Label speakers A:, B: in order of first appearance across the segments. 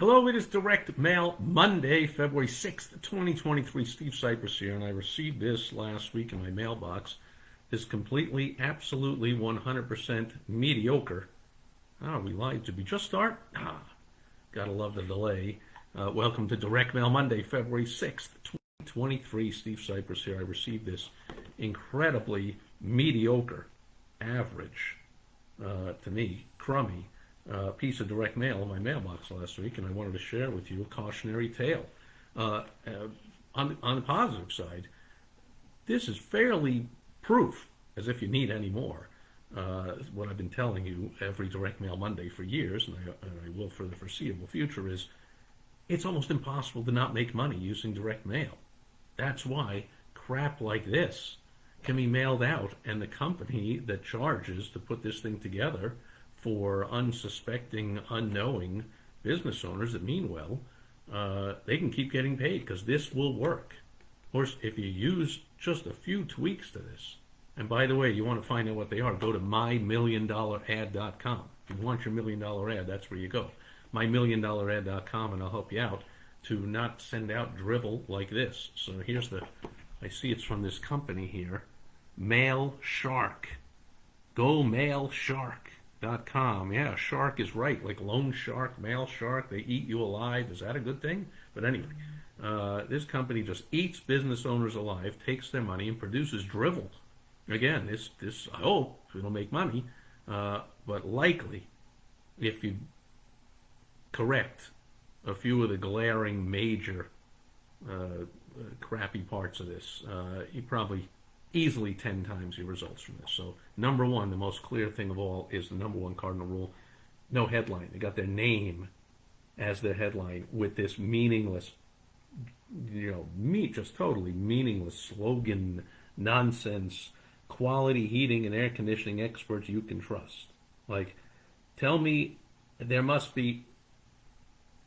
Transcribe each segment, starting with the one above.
A: Hello, it is Direct Mail Monday, February 6th, 2023. Steve Sipress here, and I received this last week in my mailbox. This completely, absolutely, 100% mediocre. We lied. Did we just start? Gotta love the delay. Welcome to Direct Mail Monday, February 6th, 2023. Steve Sipress here. I received this incredibly mediocre, average, to me, crummy, piece of direct mail in my mailbox last week, and I wanted to share with you a cautionary tale. On the positive side, this is fairly proof, as if you need any more, what I've been telling you every Direct Mail Monday for years, and I will for the foreseeable future, is it's almost impossible to not make money using direct mail. That's why crap like this can be mailed out, and the company that charges to put this thing together for unsuspecting, unknowing business owners that mean well, they can keep getting paid because this will work. Of course, if you use just a few tweaks to this, and by the way, you want to find out what they are, go to mymilliondollarad.com. If you want your $1 million ad, that's where you go. mymilliondollarad.com, and I'll help you out to not send out drivel like this. So here's I see it's from this company here, Mail Shark. Go Mail Shark. .com. Yeah, shark is right, like loan shark, mail shark, they eat you alive. Is that a good thing? But anyway, this company just eats business owners alive, takes their money, and produces drivel. Again, this I hope it'll make money, but likely, if you correct a few of the glaring major crappy parts of this, you probably easily 10 times your results from this. So number one, the most clear thing of all, is the number one cardinal rule: no headline. They got their name as their headline with this meaningless, just totally meaningless slogan nonsense. Quality heating and air conditioning experts you can trust. Like, tell me there must be,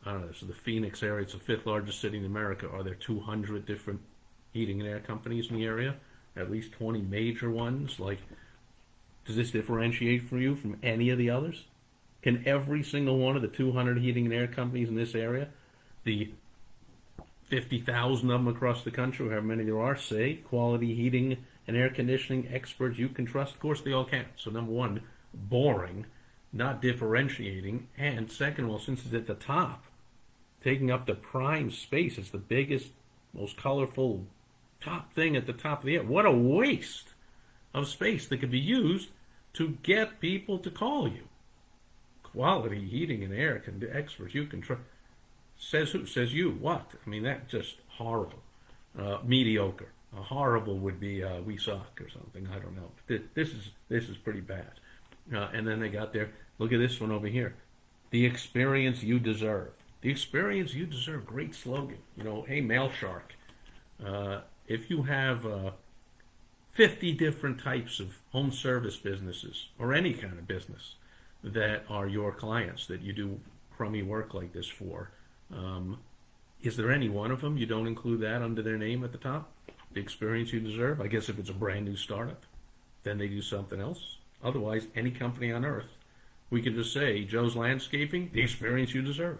A: I don't know, this is the Phoenix area, it's the fifth largest city in America. Are there 200 different heating and air companies in the area? At least 20 major ones? Like, does this differentiate for you from any of the others? Can every single one of the 200 heating and air companies in this area, the 50,000 of them across the country, however many there are, say quality heating and air conditioning experts you can trust? Of course they all can. So number one, boring, not differentiating, and second of all, since it's at the top, taking up the prime space, it's the biggest, most colorful top thing at the top of the air. What a waste of space that could be used to get people to call you. Quality heating and air experts you can trust. Says who? Says you. What? I mean, that's just horrible. Mediocre. Horrible would be we suck or something. I don't know. This is pretty bad. And then they got there. Look at this one over here. The experience you deserve. The experience you deserve. Great slogan. Hey, Mail Shark. If you have 50 different types of home service businesses, or any kind of business that are your clients that you do crummy work like this for, is there any one of them you don't include that under their name at the top? The experience you deserve? I guess if it's a brand new startup, then they do something else. Otherwise, any company on earth, we could just say, Joe's Landscaping, the experience you deserve.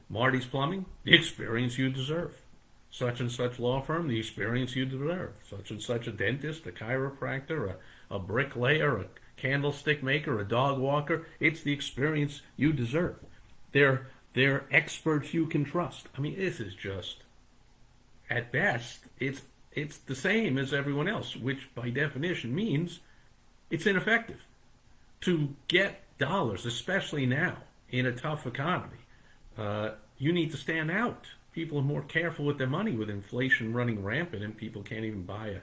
A: Marty's Plumbing, the experience you deserve. Such and such law firm, the experience you deserve. Such and such a dentist, a chiropractor, a bricklayer, a candlestick maker, a dog walker. It's the experience you deserve. They're experts you can trust. I mean, this is just, at best, it's the same as everyone else, which by definition means it's ineffective. To get dollars, especially now in a tough economy, you need to stand out. People are more careful with their money with inflation running rampant, and people can't even buy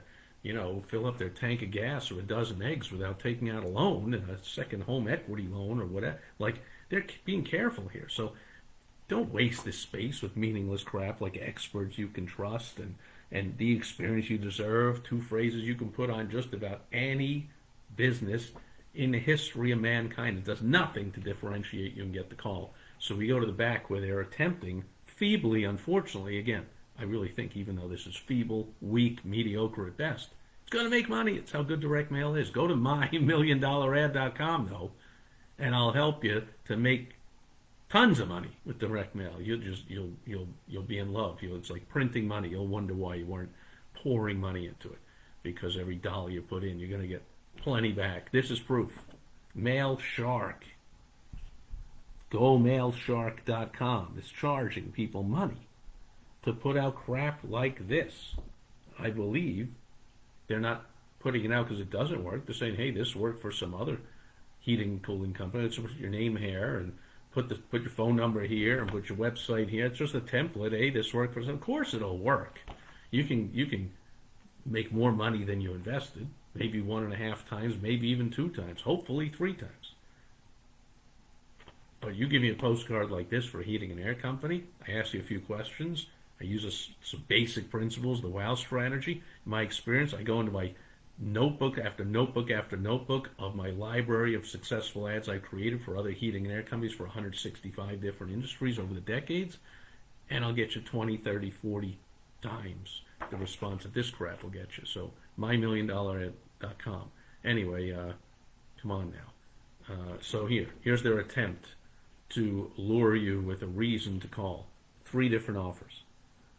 A: fill up their tank of gas or a dozen eggs without taking out a loan, a second home equity loan or whatever. Like, they're being careful here. So don't waste this space with meaningless crap like experts you can trust and the experience you deserve, two phrases you can put on just about any business in the history of mankind. It does nothing to differentiate you and get the call. So we go to the back where they're attempting, feebly, unfortunately, again, I really think even though this is feeble, weak, mediocre at best, it's going to make money. It's how good direct mail is. Go to mymilliondollarad.com, though, and I'll help you to make tons of money with direct mail. You'll be in love. It's like printing money. You'll wonder why you weren't pouring money into it, because every dollar you put in, you're going to get plenty back. This is proof. Mail Shark. GoMailShark.com is charging people money to put out crap like this. I believe they're not putting it out because it doesn't work. They're saying, hey, this worked for some other heating and cooling company. It's your name here, and put your phone number here, and put your website here. It's just a template. Hey, this worked for some. Of course it'll work. You can make more money than you invested. Maybe 1.5 times, maybe even 2 times. Hopefully 3 times. But you give me a postcard like this for a heating and air company, I ask you a few questions, I use some basic principles, the WOW strategy. In my experience, I go into my notebook after notebook after notebook of my library of successful ads I created for other heating and air companies for 165 different industries over the decades, and I'll get you 20, 30, 40 times the response that this crap will get you. So, MyMillion.com. Anyway, come on now. So here's their attempt to lure you with a reason to call. 3 different offers.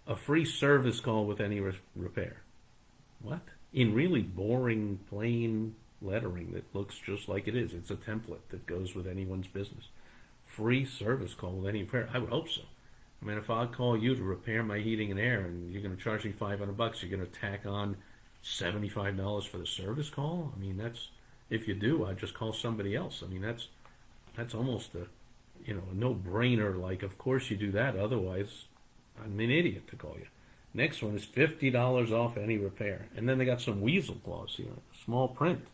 A: A free service call with any repair. What? In really boring, plain lettering that looks just like it is. It's a template that goes with anyone's business. Free service call with any repair. I would hope so. I mean, if I call you to repair my heating and air and you're going to charge me $500, you're going to tack on $75 for the service call? I mean, if you do, I'd just call somebody else. I mean, that's almost a no-brainer. Like, of course you do that. Otherwise, I'm an idiot to call you. Next one is $50 off any repair. And then they got some weasel clause here. Small print.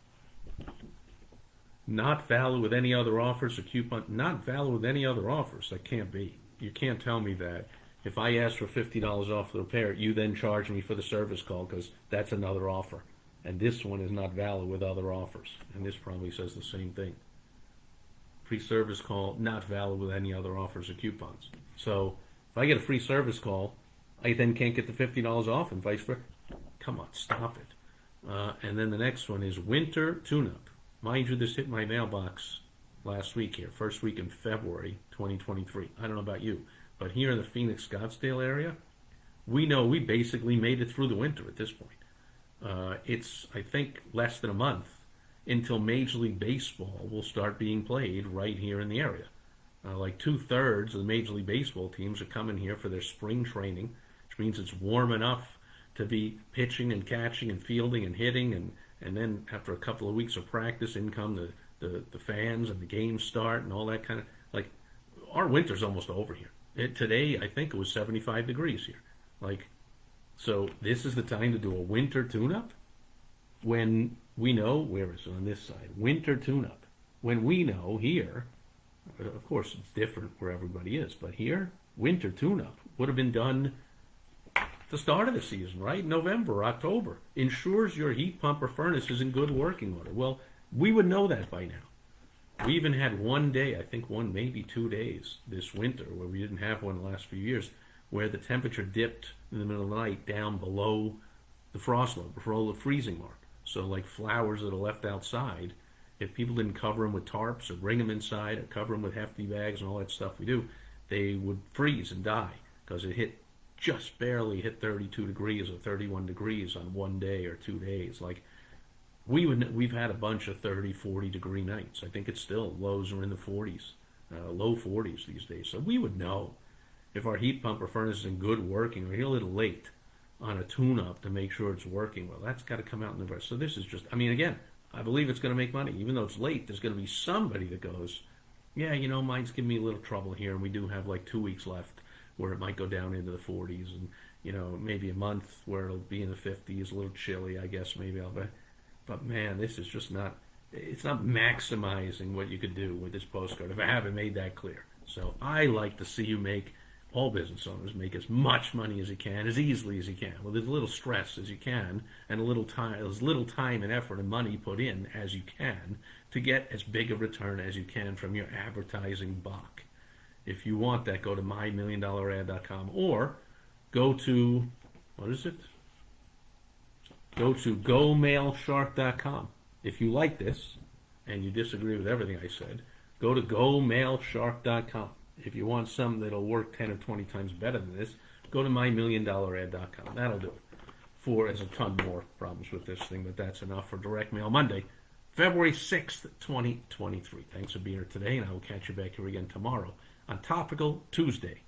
A: Not valid with any other offers or coupon. Not valid with any other offers. That can't be. You can't tell me that if I ask for $50 off the repair, you then charge me for the service call, because that's another offer. And this one is not valid with other offers. And this probably says the same thing. Free service call, not valid with any other offers or coupons. So if I get a free service call, I then can't get the $50 off and vice versa. Come on, stop it. And then the next one is winter tune-up. Mind you, this hit my mailbox last week here, first week in February 2023. I don't know about you, but here in the Phoenix, Scottsdale area, we know we basically made it through the winter at this point. It's, I think, less than a month until Major League Baseball will start being played right here in the area. Like 2/3 of the Major League Baseball teams are coming here for their spring training, which means it's warm enough to be pitching and catching and fielding and hitting, and then after a couple of weeks of practice, in come the fans and the games start and all that kind of, like, our winter's almost over here. Today, I think it was 75 degrees here. Like, so this is the time to do a winter tune-up? When we know, where is it on this side? Winter tune-up. When we know here, of course it's different where everybody is, but here, winter tune-up would have been done at the start of the season, right? November, October. Ensures your heat pump or furnace is in good working order. Well, we would know that by now. We even had one day, I think maybe 2 days this winter, where we didn't have one the last few years, where the temperature dipped in the middle of the night down below the frost level, below the freezing mark. So like flowers that are left outside, if people didn't cover them with tarps or bring them inside or cover them with hefty bags and all that stuff we do, they would freeze and die, because it just barely hit 32 degrees or 31 degrees on one day or 2 days. Like, we've had a bunch of 30, 40 degree nights. I think it's still, lows are in the 40s, low 40s these days. So we would know if our heat pump or furnace is in good working. We're a little late on a tune-up to make sure it's working well. That's got to come out in the verse. So this is just, I mean, again, I believe it's going to make money. Even though it's late, there's going to be somebody that goes, yeah, mine's giving me a little trouble here, and we do have like 2 weeks left where it might go down into the 40s, and maybe a month where it'll be in the 50s, a little chilly, I guess, maybe I'll bet. But man, this is just not, it's not maximizing what you could do with this postcard, if I haven't made that clear. So I like to see you all business owners make as much money as you can, as easily as you can, with as little stress as you can, and as little time and effort and money put in as you can, to get as big a return as you can from your advertising buck. If you want that, go to MyMillion.ad.com or go to, Go to GoMailShark.com. If you like this and you disagree with everything I said, go to GoMailShark.com. If you want something that'll work 10 or 20 times better than this, go to mymilliondollarad.com. That'll do it. There's a ton more problems with this thing, but that's enough for Direct Mail Monday, February 6th, 2023. Thanks for being here today, and I will catch you back here again tomorrow on Topical Tuesday.